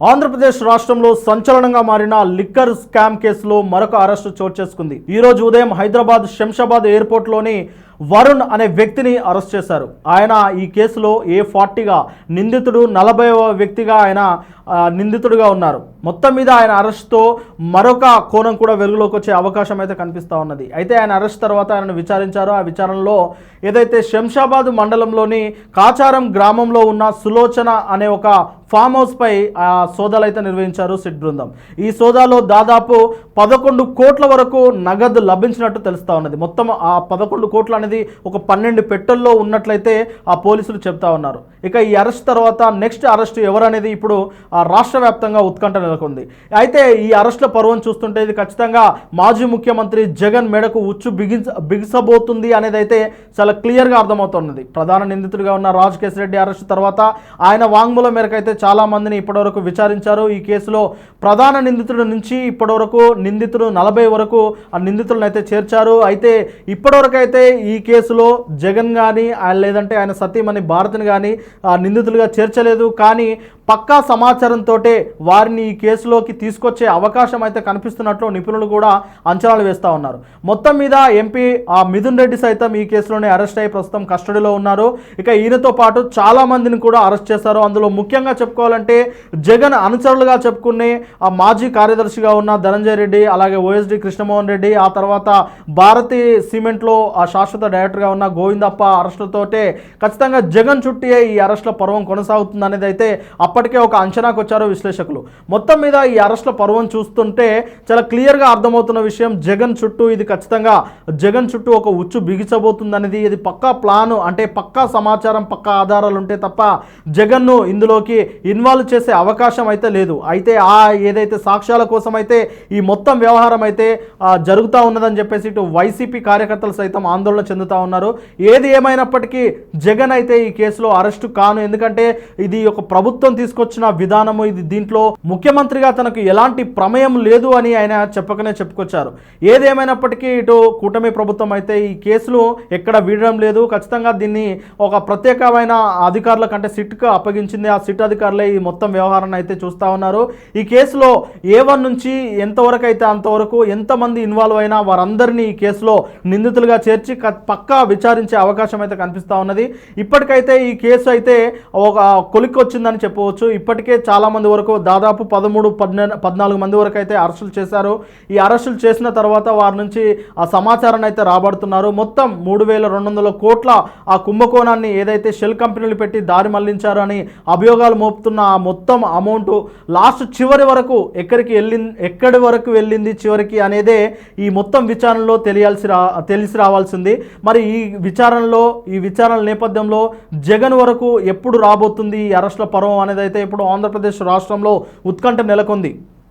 ఆంధ్రప్రదేశ్ రాష్ట్రంలో సంచలనంగా మారిన లిక్కర్ స్కామ్ కేసులో మరొక అరెస్టు చోటు చేసుకుంది. ఈ రోజు ఉదయం హైదరాబాద్ శంషాబాద్ ఎయిర్పోర్ట్లోని వరుణ్ అనే వ్యక్తిని అరెస్ట్ చేశారు. ఆయన ఈ కేసులో A40గా నిందితుడు, 40వ వ్యక్తిగా ఆయన నిందితుడిగా ఉన్నారు. మొత్తం మీద ఆయన అరెస్ట్తో మరొక కోణం కూడా వెలుగులోకి వచ్చే అవకాశం అయితే కనిపిస్తూ ఉన్నది. అయితే ఆయన అరెస్ట్ తర్వాత ఆయనను విచారించారు. ఆ విచారణలో ఏదైతే శంషాబాద్ మండలంలోని కాచారం గ్రామంలో ఉన్న సులోచన అనే ఒక ఫామ్ హౌస్ పై సోదాలు అయితే నిర్వహించారు సిట్ బృందం. ఈ సోదాలో దాదాపు 11 కోట్ల వరకు నగదు లభించినట్టు తెలుస్తూ ఉన్నది. మొత్తం ఆ 11 కోట్లు అనేది ఒక 12 పెట్టెల్లో ఉన్నట్లయితే ఆ పోలీసులు చెప్తా ఉన్నారు. ఇక ఈ అరెస్ట్ తర్వాత నెక్స్ట్ అరెస్ట్ ఎవరనేది ఇప్పుడు రాష్ట్ర వ్యాప్తంగా ఉత్కంఠ నెలకొంది. అయితే ఈ అరెస్టుల పర్వం చూస్తుంటే ఇది ఖచ్చితంగా మాజీ ముఖ్యమంత్రి జగన్ మెడకు ఉచ్చు బిగిసబోతుంది అనేది అయితే చాలా క్లియర్గా అర్థమవుతున్నది. ప్రధాన నిందితుడిగా ఉన్న రాజకేశ్ రెడ్డి అరెస్ట్ తర్వాత ఆయన వాంగ్మూలం మేరకు అయితే చాలా మందిని ఇప్పటివరకు విచారించారు. ఈ కేసులో ప్రధాన నిందితుడి నుంచి ఇప్పటివరకు నిందితుడు 40 వరకు ఆ నిందితులను అయితే చేర్చారు. అయితే ఇప్పటివరకు అయితే ఈ కేసులో జగన్ కానీ లేదంటే ఆయన సతీమణి భారతిని కానీ నిందితులుగా చేర్చలేదు. కానీ పక్కా సమాచారంతో వారిని ఈ కేసులోకి తీసుకొచ్చే అవకాశం అయితే కనిపిస్తున్నట్లు నిపుణులు కూడా అంచనాలు వేస్తూ ఉన్నారు. మొత్తం మీద ఎంపీ మిథున్ రెడ్డి సైతం ఈ కేసులోనే అరెస్ట్ అయ్యి ప్రస్తుతం కస్టడీలో ఉన్నారు. ఇక ఈయనతో పాటు చాలా మందిని కూడా అరెస్ట్ చేశారు. అందులో ముఖ్యంగా చెప్పుకోవాలంటే జగన్ అనుచరులుగా చెప్పుకునే మాజీ కార్యదర్శిగా ఉన్న ధనంజయ రెడ్డి, అలాగే OSD కృష్ణమోహన్ రెడ్డి, ఆ తర్వాత భారతీ సిమెంట్లో శాశ్వత డైరెక్టర్గా ఉన్న గోవిందప్ప అరెస్టులతోటే ఖచ్చితంగా జగన్ చుట్టే ఈ అరెస్టుల పర్వం కొనసాగుతుంది అనేది అయితే అప్పటికే ఒక అంచనాకు వచ్చారు విశ్లేషకులు. మొత్తం మీద ఈ అరెస్టుల పర్వం చూస్తుంటే చాలా క్లియర్గా అర్థమవుతున్న విషయం, జగన్ చుట్టూ ఇది ఖచ్చితంగా జగన్ చుట్టూ ఒక ఉచ్చు బిగించబోతుంది అనేది. ఇది పక్కా ప్లాను, అంటే పక్కా సమాచారం, పక్కా ఆధారాలు ఉంటే తప్ప జగన్ను ఇందులోకి ఇన్వాల్వ్ చేసే అవకాశం అయితే లేదు. అయితే ఏదైతే సాక్ష్యాల కోసం అయితే ఈ మొత్తం వ్యవహారం అయితే జరుగుతూ ఉన్నదని చెప్పేసి ఇటు వైసీపీ కార్యకర్తలు సైతం ఆందోళన చెందుతూ ఉన్నారు. ఏది ఏమైనప్పటికీ జగన్ అయితే ఈ కేసులో అరెస్టు కాను, ఎందుకంటే ఇది ఒక ప్రభుత్వం తీసుకొచ్చిన విధానము. ఇది దీంట్లో ముఖ్యమంత్రిగా తనకు ఎలాంటి ప్రమేయం లేదు అని ఆయన చెప్పకనే చెప్పుకొచ్చారు. ఏదేమైనప్పటికీ ఇటు కూటమి ప్రభుత్వం అయితే ఈ కేసులు ఎక్కడ వీడడం లేదు. ఖచ్చితంగా దీన్ని ఒక ప్రత్యేకమైన అధికారుల కంటే సిట్కు అప్పగించింది. ఆ సిట్ అధికారులే ఈ మొత్తం వ్యవహారాన్ని అయితే చూస్తూ ఉన్నారు. ఈ కేసులో A1 నుంచి ఎంతవరకు అయితే అంతవరకు ఎంతమంది ఇన్వాల్వ్ అయినా వారందరినీ ఈ కేసులో నిందితులుగా చేర్చి పక్కా విచారించే అవకాశం అయితే కనిపిస్తూ ఉన్నది. ఇప్పటికైతే ఈ కేసు అయితే ఒక కొలిక్కి వచ్చిందని చెప్పవచ్చు. ఇప్పటికే చాలా మంది వరకు దాదాపు 13-14 మంది వరకు అయితే అరెస్టులు చేశారు. ఈ అరెస్టులు చేసిన తర్వాత వారి నుంచి ఆ సమాచారాన్ని అయితే రాబడుతున్నారు. మొత్తం 3200 కోట్ల ఆ కుంభకోణాన్ని ఏదైతే షెల్ కంపెనీలు పెట్టి దారి మళ్లించారు అని అభియోగాలు మోపుతున్న ఆ మొత్తం అమౌంట్ లాస్ట్ చివరి వరకు ఎక్కడి వరకు వెళ్ళింది చివరికి అనేదే ఈ మొత్తం విచారణలో తెలిసి రావాల్సింది. మరి ఈ విచారణల నేపథ్యంలో జగన్ వరకు ఎప్పుడు రాబోతుంది ఈ అరెస్టుల పర్వం అనేది అయితే ఇప్పుడు ఆంధ్రప్రదేశ్ రాష్ట్రంలో ఉత్కంఠ నెలకొంది.